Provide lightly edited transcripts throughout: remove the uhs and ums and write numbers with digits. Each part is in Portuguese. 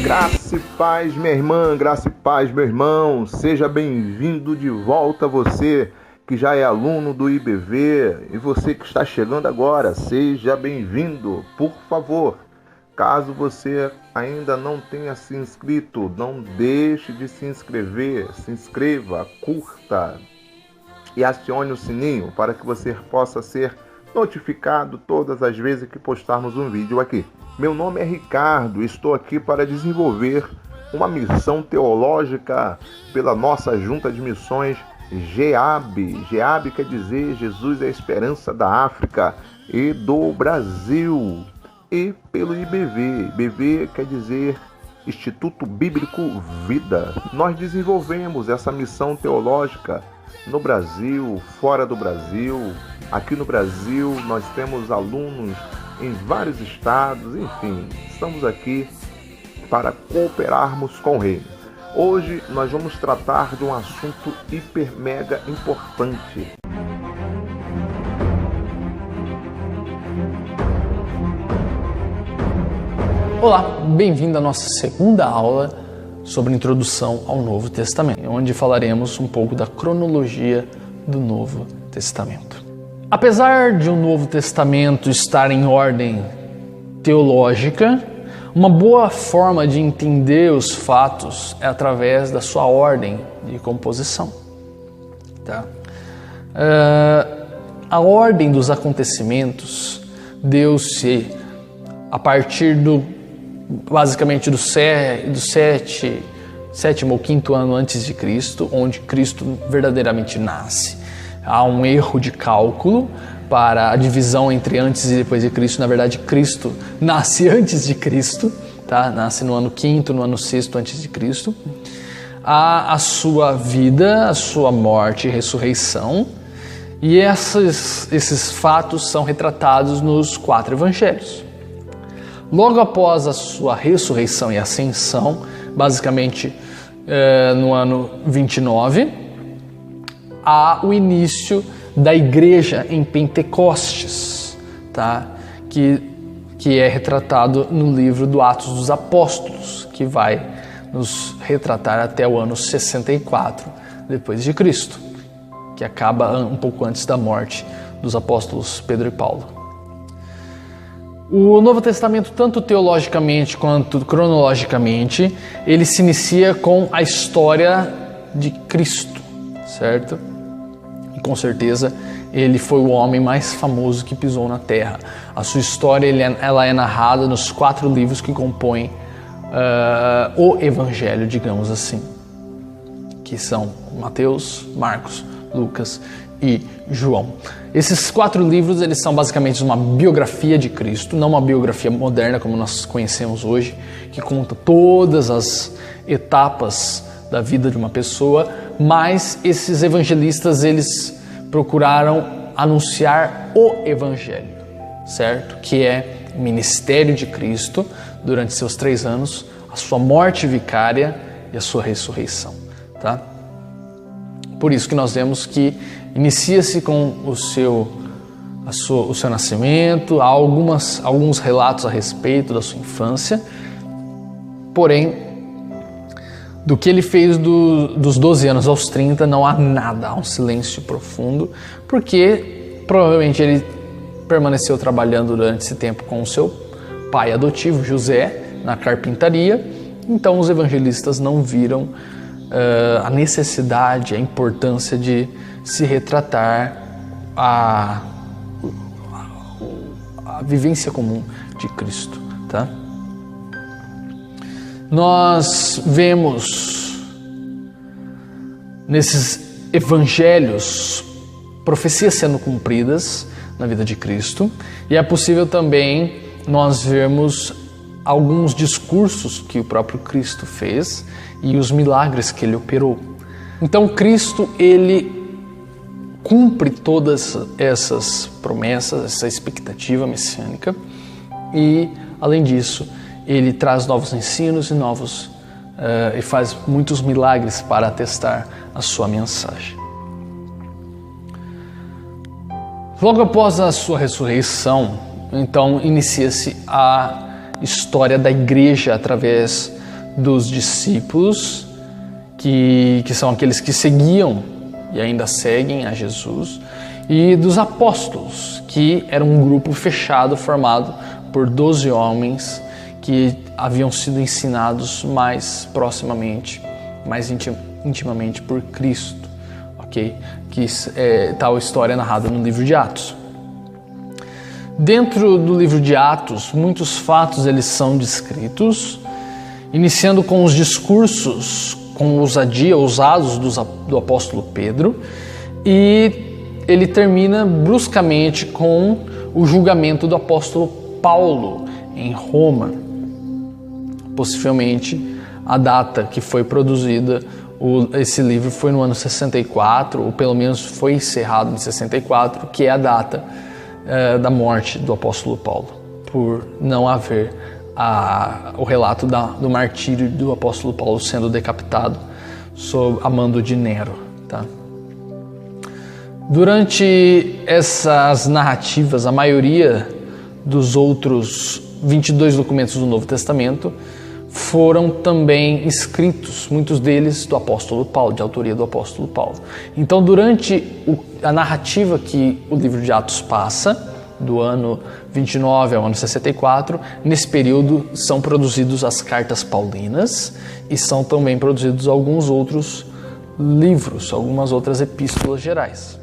Graça e paz, minha irmã, graça e paz, meu irmão. Seja bem-vindo de volta, você que já é aluno do IBV e você que está chegando agora, seja bem-vindo. Por favor, caso você ainda não tenha se inscrito, não deixe de se inscrever, se inscreva, curta e acione o sininho para que você possa ser notificado todas as vezes que postarmos um vídeo aqui. Meu nome é Ricardo, estou aqui para desenvolver uma missão teológica pela nossa Junta de Missões GEAB. GEAB quer dizer Jesus é a Esperança da África e do Brasil. E pelo IBV. IBV quer dizer Instituto Bíblico Vida. Nós desenvolvemos essa missão teológica no Brasil, fora do Brasil. Aqui no Brasil nós temos alunos em vários estados, enfim, estamos aqui para cooperarmos com o reino. Hoje nós vamos tratar de um assunto hiper mega importante. Olá, bem-vindo à nossa segunda aula sobre introdução ao Novo Testamento, onde falaremos um pouco da cronologia do Novo Testamento. Apesar de o Novo Testamento estar em ordem teológica, uma boa forma de entender os fatos é através da sua ordem de composição. Tá? A ordem dos acontecimentos deu-se a partir basicamente do sétimo ou quinto ano antes de Cristo, onde Cristo verdadeiramente nasce. Há um erro de cálculo para a divisão entre antes e depois de Cristo. Na verdade, Cristo nasce antes de Cristo, tá? Nasce no ano quinto, no ano sexto antes de Cristo. Há a sua vida, a sua morte e ressurreição. E esses fatos são retratados nos 4 evangelhos. Logo após a sua ressurreição e ascensão, basicamente no ano 29, há o início da igreja em Pentecostes, tá? que é retratado no livro do Atos dos Apóstolos, que vai nos retratar até o ano 64 depois de Cristo, que acaba um pouco antes da morte dos apóstolos Pedro e Paulo. O Novo Testamento, tanto teologicamente quanto cronologicamente, ele se inicia com a história de Cristo, certo? E com certeza ele foi o homem mais famoso que pisou na terra. A sua história ela é narrada nos 4 livros que compõem o Evangelho, digamos assim, que são Mateus, Marcos, Lucas e João. Esses 4 livros eles são basicamente uma biografia de Cristo, não uma biografia moderna como nós conhecemos hoje, que conta todas as etapas da vida de uma pessoa, mas esses evangelistas eles procuraram anunciar o Evangelho, certo? Que é o ministério de Cristo durante seus 3 anos, a sua morte vicária e a sua ressurreição, tá? Por isso que nós vemos que inicia-se com o seu nascimento, há alguns relatos a respeito da sua infância, porém, do que ele fez dos 12 anos aos 30, não há nada, há um silêncio profundo, porque provavelmente ele permaneceu trabalhando durante esse tempo com o seu pai adotivo, José, na carpintaria. Então os evangelistas não viram a necessidade, a importância de se retratar a vivência comum de Cristo, tá? Nós vemos nesses evangelhos profecias sendo cumpridas na vida de Cristo, e é possível também nós vermos alguns discursos que o próprio Cristo fez e os milagres que ele operou. Então Cristo, ele cumpre todas essas promessas, essa expectativa messiânica, e além disso, ele traz novos ensinos e faz muitos milagres para atestar a sua mensagem. Logo após a sua ressurreição, então inicia-se a história da igreja através dos discípulos, que são aqueles que seguiam e ainda seguem a Jesus, e dos apóstolos, que era um grupo fechado formado por 12 homens que haviam sido ensinados mais proximamente, mais intimamente por Cristo, ok? Que tal história narrada no livro de Atos. Dentro do livro de Atos, muitos fatos eles são descritos, iniciando com os discursos com ousadia ousados do apóstolo Pedro, e ele termina bruscamente com o julgamento do apóstolo Paulo em Roma. Possivelmente a data que foi produzida esse livro foi no ano 64, ou pelo menos foi encerrado em 64, que é a data da morte do apóstolo Paulo, por não haver o relato do martírio do apóstolo Paulo sendo decapitado a mando de Nero. Tá? Durante essas narrativas, a maioria dos outros 22 documentos do Novo Testamento foram também escritos, muitos deles do apóstolo Paulo, de autoria do apóstolo Paulo. Então, durante a narrativa que o livro de Atos passa, do ano 29 ao ano 64, nesse período são produzidos as cartas paulinas e são também produzidos alguns outros livros, algumas outras epístolas gerais.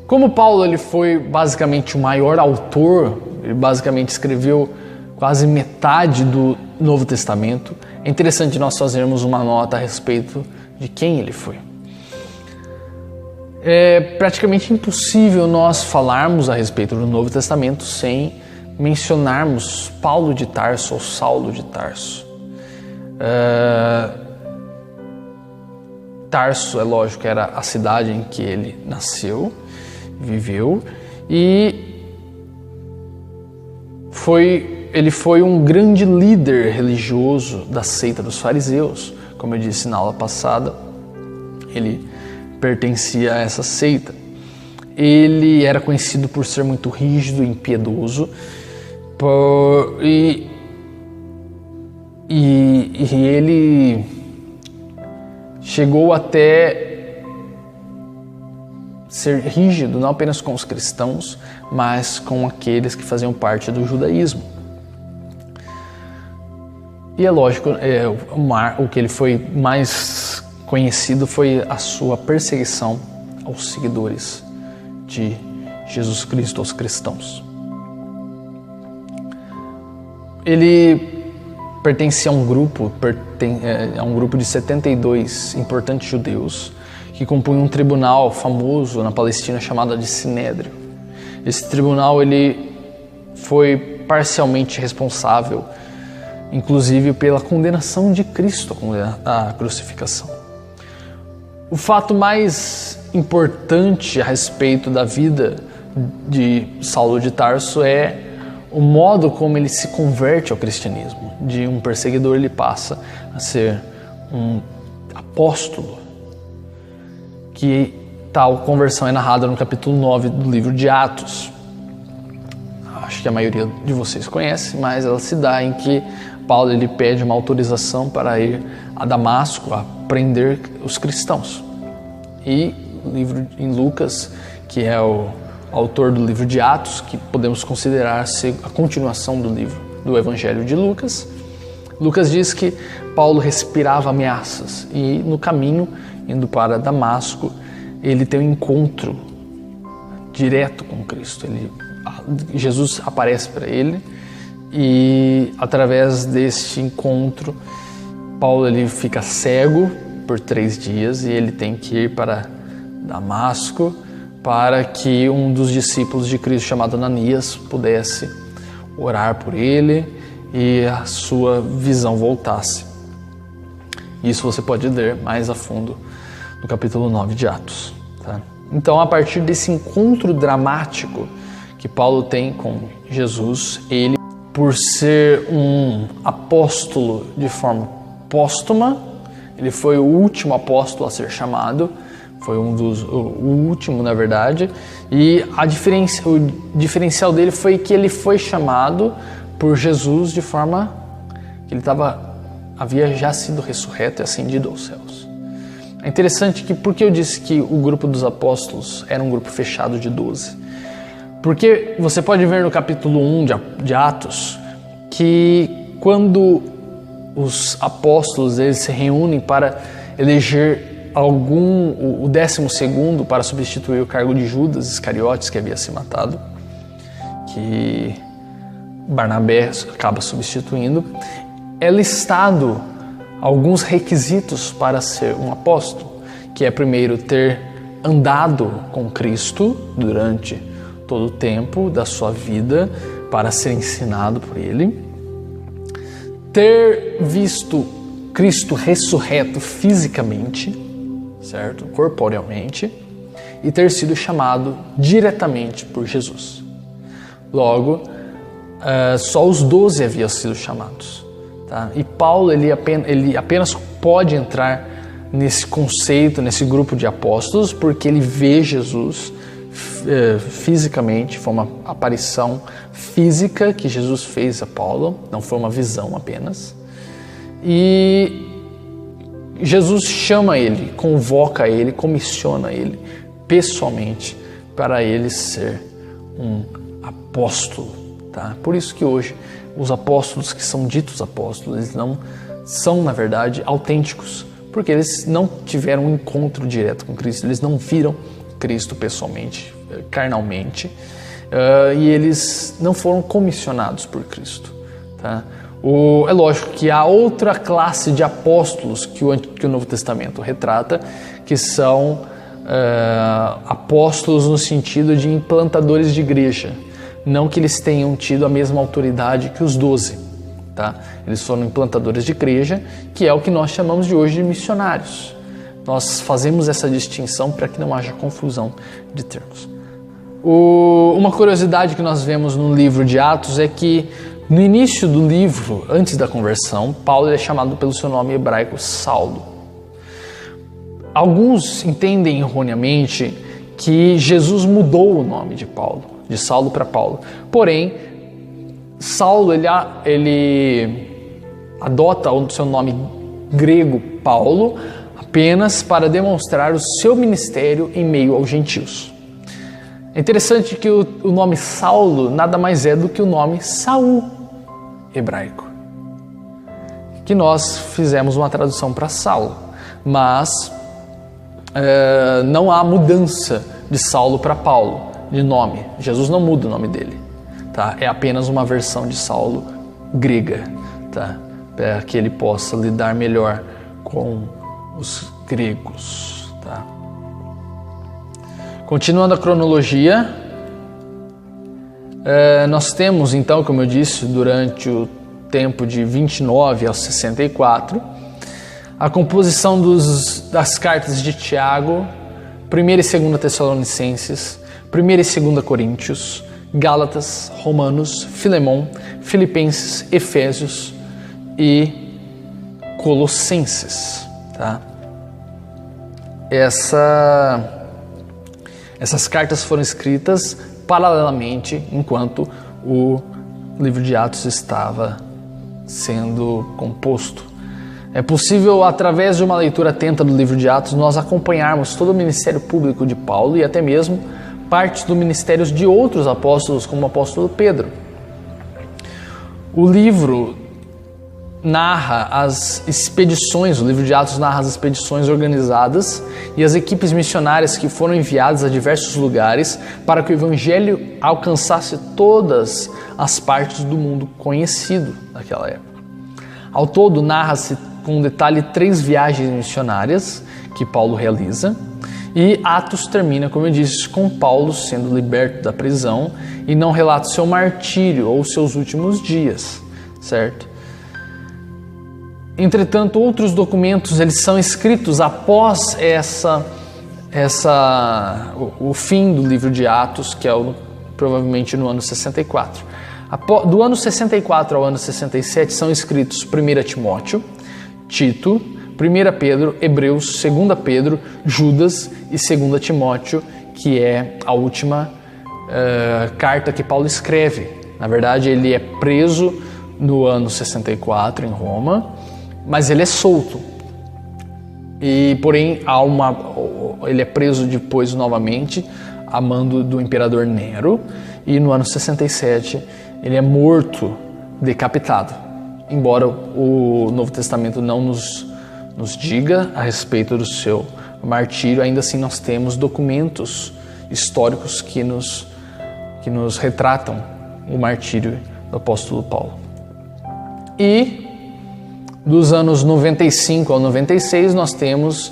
Como Paulo ele foi basicamente o maior autor, ele basicamente escreveu quase metade do Novo Testamento, é interessante nós fazermos uma nota a respeito de quem ele foi. É praticamente impossível nós falarmos a respeito do Novo Testamento sem mencionarmos Paulo de Tarso ou Saulo de Tarso. Tarso, é lógico, era a cidade em que ele nasceu, viveu, e ele foi um grande líder religioso da seita dos fariseus. Como eu disse na aula passada, ele pertencia a essa seita. Ele era conhecido por ser muito rígido e impiedoso, e ele chegou até ser rígido não apenas com os cristãos, mas com aqueles que faziam parte do judaísmo. E é lógico, o que ele foi mais conhecido foi a sua perseguição aos seguidores de Jesus Cristo, aos cristãos. Ele pertencia a um grupo de 72 importantes judeus que compunham um tribunal famoso na Palestina chamado de Sinédrio. Esse tribunal ele foi parcialmente responsável, inclusive pela condenação de Cristo à crucificação. O fato mais importante a respeito da vida de Saulo de Tarso é o modo como ele se converte ao cristianismo. De um perseguidor ele passa a ser um apóstolo, que tal conversão é narrada no capítulo 9 do livro de Atos. Acho que a maioria de vocês conhece, mas ela se dá em que Paulo ele pede uma autorização para ir a Damasco a prender os cristãos. E o livro em Lucas, que é o autor do livro de Atos, que podemos considerar ser a continuação do livro do Evangelho de Lucas, Lucas diz que Paulo respirava ameaças e no caminho, indo para Damasco, ele tem um encontro direto com Cristo. Jesus aparece para ele e através deste encontro, Paulo ele fica cego por 3 dias e ele tem que ir para Damasco para que um dos discípulos de Cristo chamado Ananias pudesse orar por ele e a sua visão voltasse. Isso você pode ler mais a fundo no capítulo 9 de Atos. Tá? Então, a partir desse encontro dramático que Paulo tem com Jesus, ele, por ser um apóstolo de forma póstuma, ele foi o último apóstolo a ser chamado, foi o último, na verdade, e o diferencial dele foi que ele foi chamado por Jesus de forma que ele havia já sido ressurreto e ascendido aos céus. É interessante que, por que eu disse que o grupo dos apóstolos era um grupo fechado de 12? Porque você pode ver no capítulo 1 de Atos que quando os apóstolos eles se reúnem para eleger o 12º para substituir o cargo de Judas Iscariotes, que havia se matado, que Barnabé acaba substituindo, é listado alguns requisitos para ser um apóstolo, que é primeiro ter andado com Cristo durante todo o tempo da sua vida para ser ensinado por ele, ter visto Cristo ressurreto fisicamente, certo? Corporealmente, e ter sido chamado diretamente por Jesus. Logo, só os 12 haviam sido chamados. Tá? E Paulo ele apenas pode entrar nesse conceito, nesse grupo de apóstolos, porque ele vê Jesus fisicamente, foi uma aparição física que Jesus fez a Paulo, não foi uma visão apenas. E Jesus chama ele, convoca ele, comissiona ele pessoalmente para ele ser um apóstolo. Tá? Por isso que hoje os apóstolos que são ditos apóstolos, eles não são, na verdade, autênticos, porque eles não tiveram um encontro direto com Cristo, eles não viram Cristo pessoalmente, carnalmente, e eles não foram comissionados por Cristo. Tá? É lógico que há outra classe de apóstolos que o Novo Testamento retrata, que são apóstolos no sentido de implantadores de igreja. Não que eles tenham tido a mesma autoridade que os 12. Tá? Eles foram implantadores de igreja, que é o que nós chamamos de hoje de missionários. Nós fazemos essa distinção para que não haja confusão de termos. Uma curiosidade que nós vemos no livro de Atos é que no início do livro, antes da conversão, Paulo é chamado pelo seu nome hebraico Saulo. Alguns entendem erroneamente que Jesus mudou o nome de Paulo, de Saulo para Paulo. Porém, Saulo ele adota o seu nome grego Paulo apenas para demonstrar o seu ministério em meio aos gentios. É interessante que o nome Saulo nada mais é do que o nome Saul hebraico, que nós fizemos uma tradução para Saulo, mas não há mudança de Saulo para Paulo de nome. Jesus não muda o nome dele, tá? É apenas uma versão de Saulo grega, tá? Para que ele possa lidar melhor com os gregos, tá? Continuando a cronologia, nós temos então, como eu disse, durante o tempo de 29 aos 64, a composição das cartas de Tiago, 1 e 2 Tessalonicenses, 1 e 2 Coríntios, Gálatas, Romanos, Filemão, Filipenses, Efésios e Colossenses. Tá? Essas cartas foram escritas paralelamente enquanto o livro de Atos estava sendo composto. É possível, através de uma leitura atenta do livro de Atos, nós acompanharmos todo o ministério público de Paulo e até mesmo partes do ministério de outros apóstolos, como o apóstolo Pedro. O livro narra as expedições, o livro de Atos narra as expedições organizadas e as equipes missionárias que foram enviadas a diversos lugares para que o evangelho alcançasse todas as partes do mundo conhecido naquela época. Ao todo, narra-se com detalhe 3 viagens missionárias que Paulo realiza, e Atos termina, como eu disse, com Paulo sendo liberto da prisão e não relata seu martírio ou seus últimos dias, certo? Entretanto, outros documentos eles são escritos após o fim do livro de Atos, que é provavelmente no ano 64. Do ano 64 ao ano 67 são escritos 1 Timóteo, Tito, 1 Pedro, Hebreus, 2 Pedro, Judas e 2 Timóteo, que é a última carta que Paulo escreve. Na verdade, ele é preso no ano 64 em Roma, mas ele é solto. E porém ele é preso depois novamente a mando do imperador Nero, e no ano 67 ele é morto, decapitado. Embora o Novo Testamento não nos diga a respeito do seu martírio, ainda assim nós temos documentos históricos que nos retratam o martírio do apóstolo Paulo. E dos anos 95 ao 96 nós temos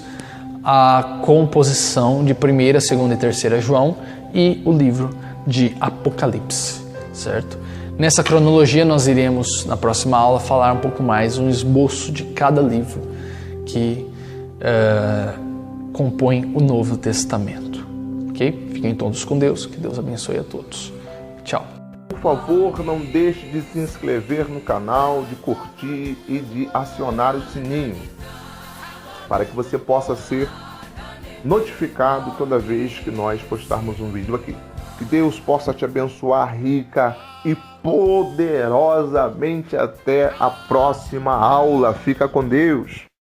a composição de 1ª, 2ª e 3ª João e o livro de Apocalipse, certo? Nessa cronologia nós iremos, na próxima aula, falar um pouco mais, um esboço de cada livro que compõe o Novo Testamento. Ok? Fiquem todos com Deus, que Deus abençoe a todos. Tchau. Por favor, não deixe de se inscrever no canal, de curtir e de acionar o sininho, para que você possa ser notificado toda vez que nós postarmos um vídeo aqui. Que Deus possa te abençoar rica e poderosamente até a próxima aula. Fica com Deus.